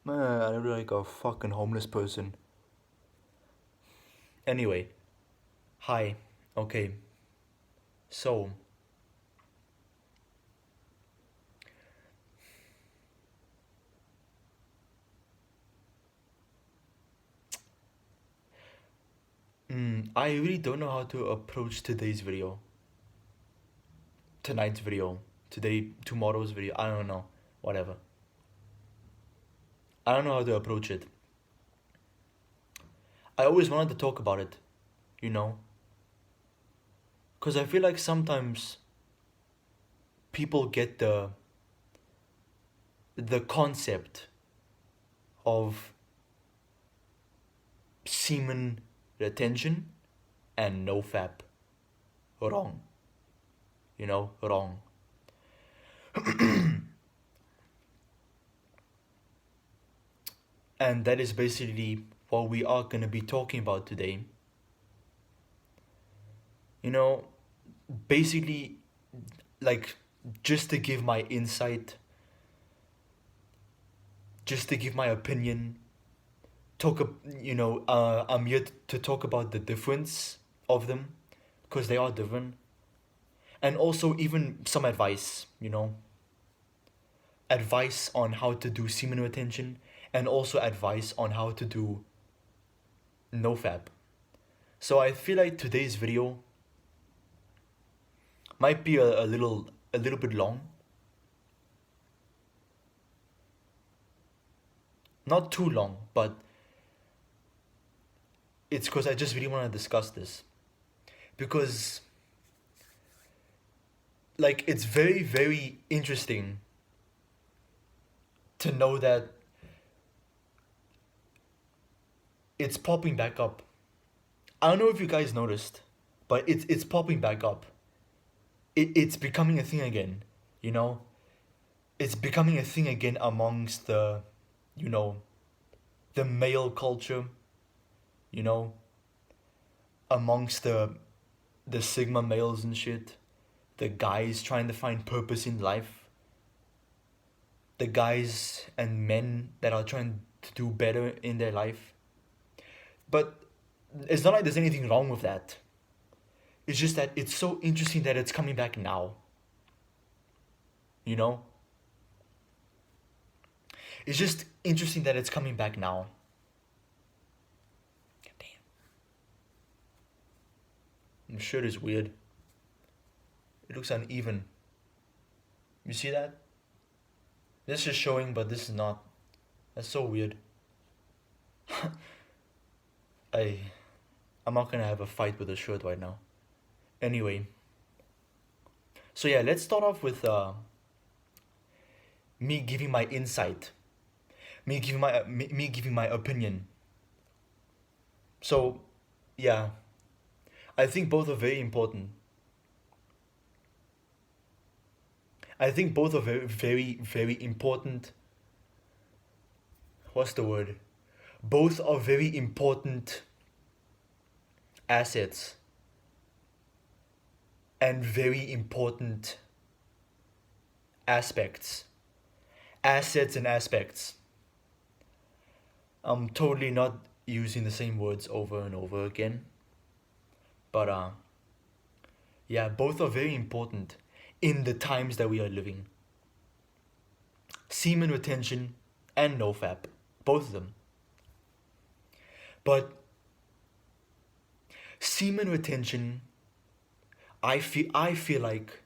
Man, I look like a fucking homeless person. Anyway, hi. Okay, so I really don't know how to approach today's video, tonight's video, tomorrow's video. I don't know, whatever. I don't know how to approach it. I always wanted to talk about it, you know, because I feel like sometimes people get the concept of semen retention and NoFap wrong. Wrong. And that is basically what we are going to be talking about today. You know, basically, like, just to give my insight, just to give my opinion, I'm here to talk about the difference of them, because they are different. And also, even some advice, advice on how to do semen retention, and also advice on how to do NoFap. So I feel like today's video might be a little bit long. Not too long, but it's because I just really want to discuss this. Because, like, it's very, very interesting to know that it's popping back up. I don't know if you guys noticed, but it's popping back up. It's becoming a thing again, you know? It's becoming a thing again amongst you know, the male culture, you know, amongst the Sigma males and shit, the guys trying to find purpose in life, the guys and men that are trying to do better in their life. But it's not like there's anything wrong with that. It's just that it's so interesting that it's coming back now. You know? It's just interesting that it's coming back now. God damn. The shirt is weird. It looks uneven. You see that? This is showing, but this is not. That's so weird. I'm not gonna have a fight with the shirt right now. Anyway. So yeah, let's start off with me giving my insight, me giving my opinion. So, yeah, I think both are very important. I think both are very, very, very important. What's the word? Both are very important assets and very important aspects. Assets and aspects. I'm totally not using the same words over and over again. But yeah, both are very important in the times that we are living. Semen retention and NoFap, both of them. But semen retention, I feel like,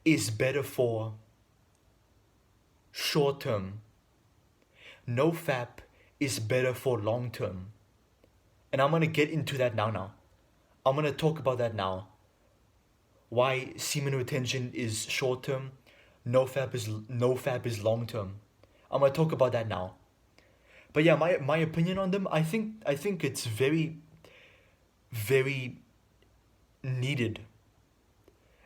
is better for short term. NoFap is better for long term. And I'm gonna get into that now. I'm gonna talk about that now. Why semen retention is short term, NoFap is long term. I'm gonna talk about that now. But yeah, my opinion on them, I think it's very, very needed.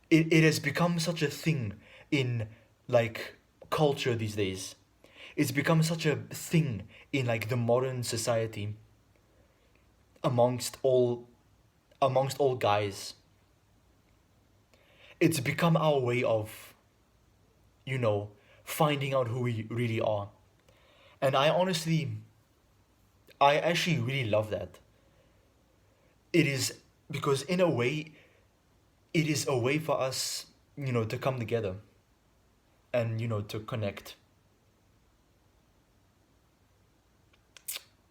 It has become such a thing in, like, culture these days. It's become such a thing in, like, the modern society amongst all guys. It's become our way of, finding out who we really are. And I actually really love that. It is because, in a way, it is a way for us, to come together and, to connect.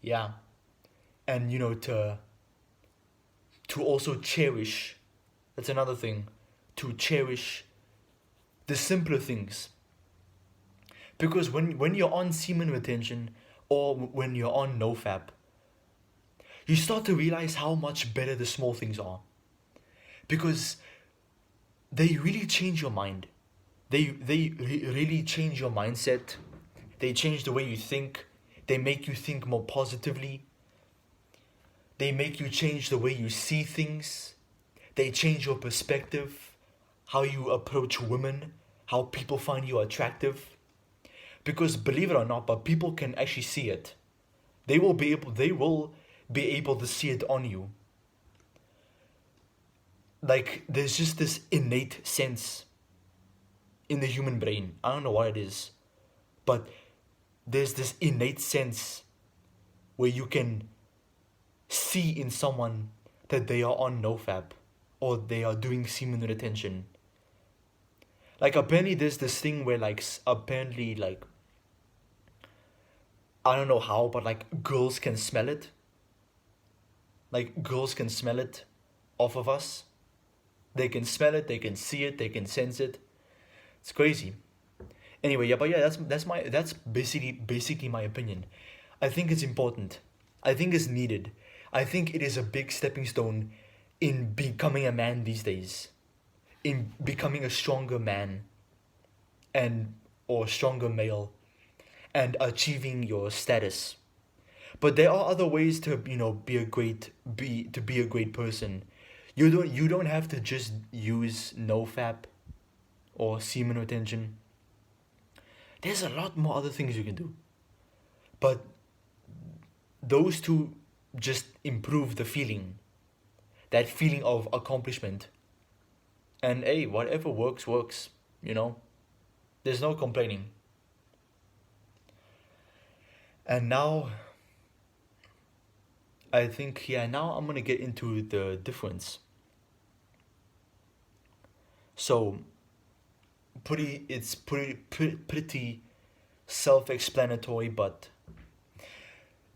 Yeah. And, to also cherish. That's another thing. To cherish the simpler things. Because when you're on semen retention, or when you're on NoFap, you start to realize how much better the small things are. Because they really change your mind. They really change your mindset. They change the way you think. They make you think more positively. They make you change the way you see things. They change your perspective, how you approach women, how people find you attractive. Because believe it or not, but people can actually see it. They will be able to see it on you. Like, there's just this innate sense in the human brain. I don't know what it is, but there's this innate sense where you can see in someone that they are on NoFap or they are doing semen retention. Like, apparently there's this thing where, like, apparently, like, I don't know how, but, like, girls can smell it. Like, girls can smell it off of us. They can smell it, they can see it, they can sense it. It's crazy. Anyway, yeah, but yeah, that's basically my opinion. I think it's important. I think it's needed. I think it is a big stepping stone in becoming a man these days. In becoming a stronger man and or stronger male and achieving your status. But there are other ways to, be a great person. You don't have to just use NoFap or semen retention. There's a lot more other things you can do. But those two just improve the feeling. That feeling of accomplishment. And hey, whatever works, works. There's no complaining. And now, I think, yeah, now I'm gonna get into the difference. So, it's pretty self-explanatory, but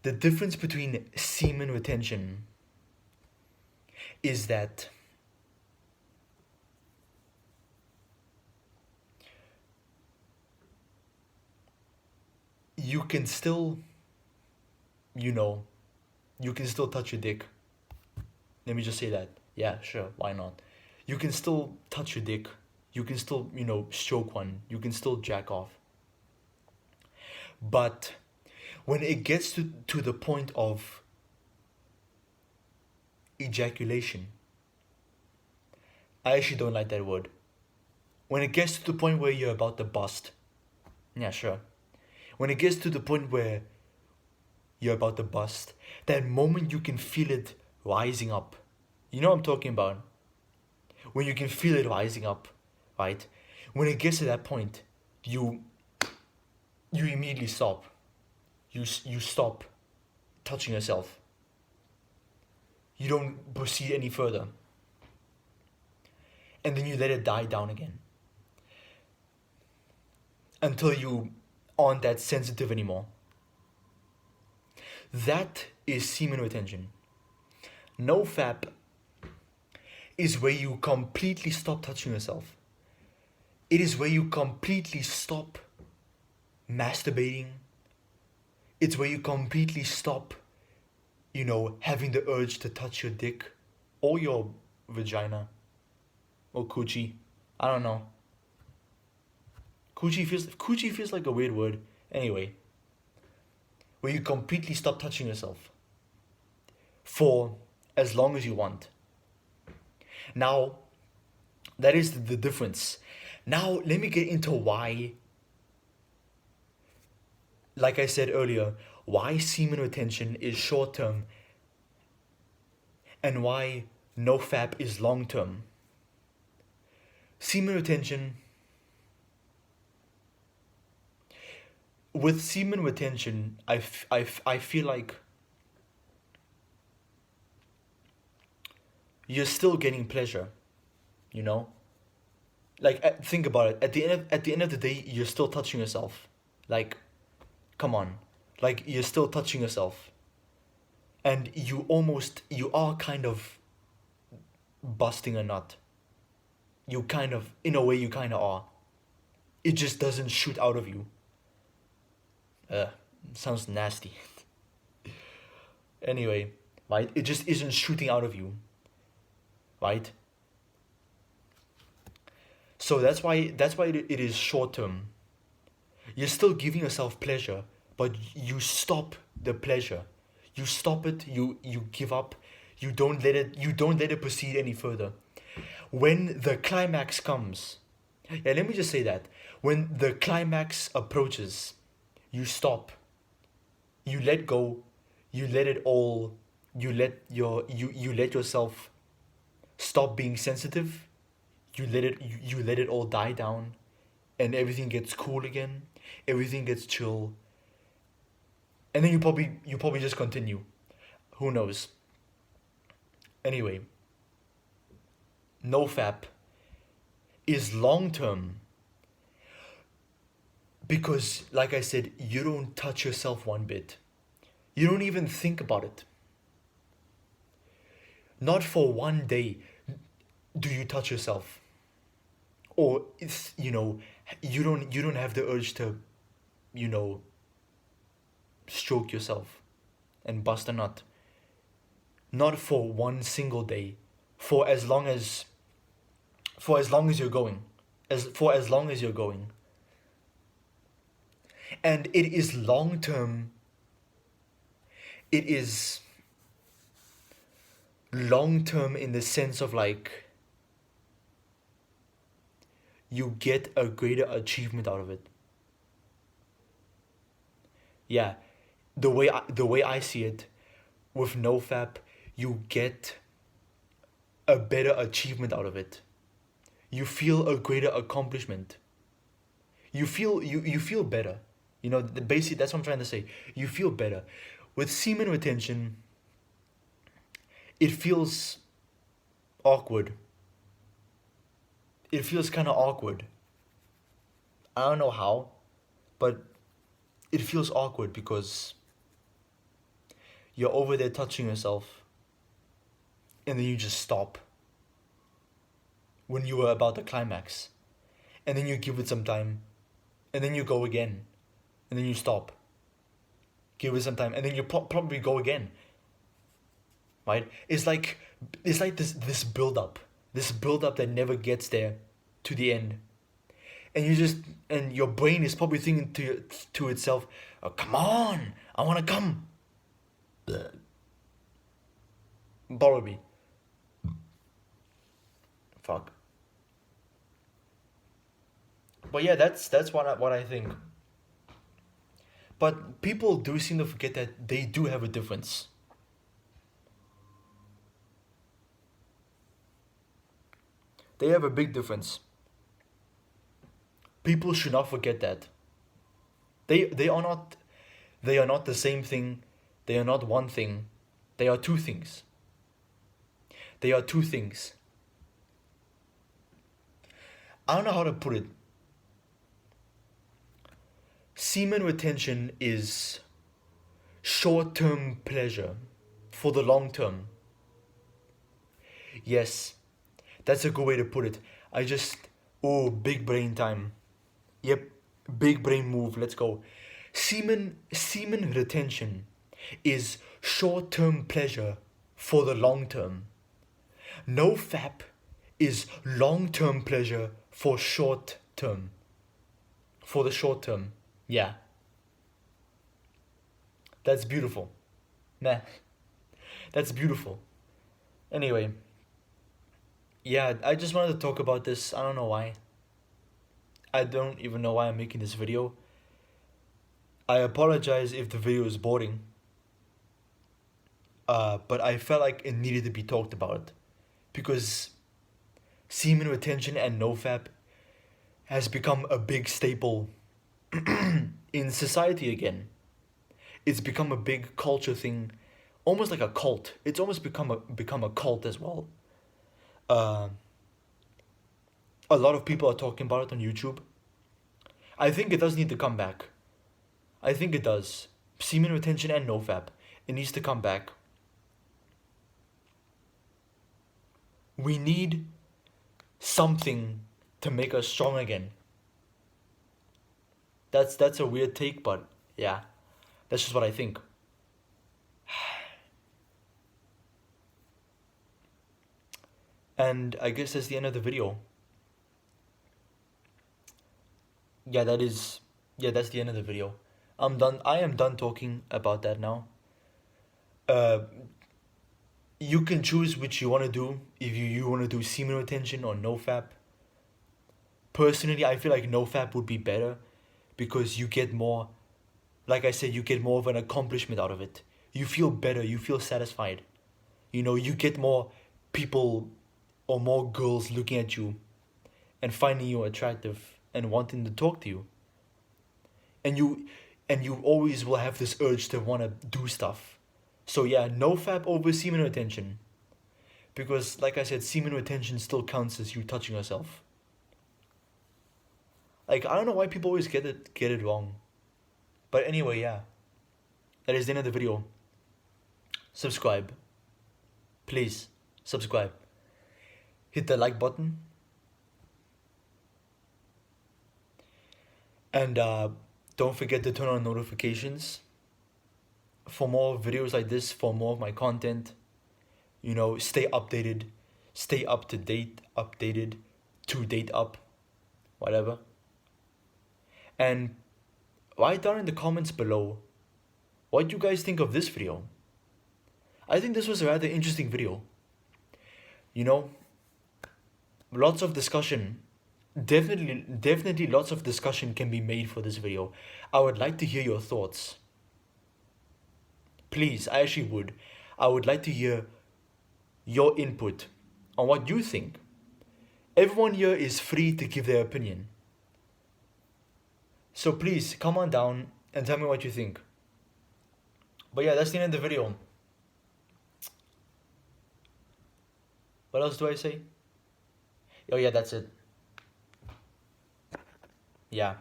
the difference between semen retention is that you can still, you can still touch your dick. Let me just say that. Yeah, sure, why not? You can still touch your dick. You can still, stroke one. You can still jack off. But when it gets to the point of ejaculation, I actually don't like that word. When it gets to the point where you're about to bust, yeah, sure. When it gets to the point where you're about to bust, that moment you can feel it rising up. You know what I'm talking about? When you can feel it rising up, right? When it gets to that point, you immediately stop. You stop touching yourself. You don't proceed any further. And then you let it die down again. Until you aren't that sensitive anymore. That is semen retention. NoFap is where you completely stop touching yourself. It is where you completely stop masturbating. It's where you completely stop, having the urge to touch your dick or your vagina or coochie. I don't know. Coochie feels like a weird word. Anyway, where you completely stop touching yourself for as long as you want. Now, that is the difference. Now, let me get into why, like I said earlier, why semen retention is short term and why NoFap is long term. Semen retention, with semen retention, I feel like you're still getting pleasure, you know? Like think about it. At the end of the day, you're still touching yourself. Like, come on. Like you're still touching yourself. And you are kind of busting a nut. You kind of, in a way, you kind of are. It just doesn't shoot out of you. Uh, sounds nasty. Anyway, right? It just isn't shooting out of you, right? So that's why it is short term. You're still giving yourself pleasure, but you stop the pleasure. You stop it. You give up. You don't let it proceed any further. When the climax comes, yeah, let me just say that. When the climax approaches, you stop. You let go. You let it all. You let yourself stop being sensitive. You let it all die down, and everything gets cool again. Everything gets chill, and then you probably just continue. Who knows? Anyway, NoFap is long term because, like I said, you don't touch yourself one bit. You don't even think about it. Not for one day do you touch yourself, or it's you don't have the urge to, you know, stroke yourself and bust a nut. Not for one single day, for as long as you're going, as long as you're going. And it is long term. It is long term in the sense of like you get a greater achievement out of it. Yeah, the way I see it, with NoFap, you get a better achievement out of it. You feel a greater accomplishment. You feel better. Basically that's what I'm trying to say. You feel better. With semen retention, it feels awkward. It feels kind of awkward. I don't know how, but it feels awkward because you're over there touching yourself and then you just stop when you were about to climax. And then you give it some time and then you go again and then you stop. Give it some time and then you probably go again. Right? It's like this build up. This build up that never gets there to the end. And your brain is probably thinking to itself, oh, come on, I want to come. Probably. Fuck. But yeah, that's what I think. But people do seem to forget that they do have a difference. They have a big difference. People should not forget that. They are not the same thing. They are not one thing. They are two things. They are two things. I don't know how to put it. Semen retention is short-term pleasure for the long term. Yes, that's a good way to put it. Big brain time. Yep, big brain move. Let's go. Semen retention is short-term pleasure for the long term. NoFap is long-term pleasure for short term. For the short term. Yeah. That's beautiful. Nah. That's beautiful. Anyway. Yeah, I just wanted to talk about this. I don't know why. I don't even know why I'm making this video. I apologize if the video is boring. But I felt like it needed to be talked about. Because semen retention and NoFap has become a big staple in society again. It's become a big culture thing, almost like a cult. It's almost become a cult as well. Uh, a lot of people are talking about it on YouTube. I think it does need to come back. I think it does. Semen retention and NoFap. It needs to come back. We need something to make us strong again. That's a weird take, but yeah, that's just what I think. And I guess that's the end of the video. Yeah, that is. Yeah, that's the end of the video. I'm done. I am done talking about that now. Uh, you can choose which you want to do. If you want to do semen retention or NoFap. Personally, I feel like NoFap would be better because you get more. Like I said, you get more of an accomplishment out of it. You feel better. You feel satisfied. You know, you get more people or more girls looking at you and finding you attractive and wanting to talk to you. And you always will have this urge to want to do stuff. So yeah, NoFap over semen retention. Because like I said, semen retention still counts as you touching yourself. Like I don't know why people always get it wrong. But anyway, yeah. That is the end of the video. Subscribe. Please subscribe. Hit the like button. And don't forget to turn on notifications for more videos like this, for more of my content. You know, stay updated, stay up to date, updated, to date up, whatever. And write down in the comments below what you guys think of this video. I think this was a rather interesting video. You know, lots of discussion. Definitely lots of discussion can be made for this video. I would like to hear your thoughts. Please, I actually would. I would like to hear your input on what you think. Everyone here is free to give their opinion. So please, come on down and tell me what you think. But yeah, that's the end of the video. What else do I say? Oh yeah, that's it. Yeah.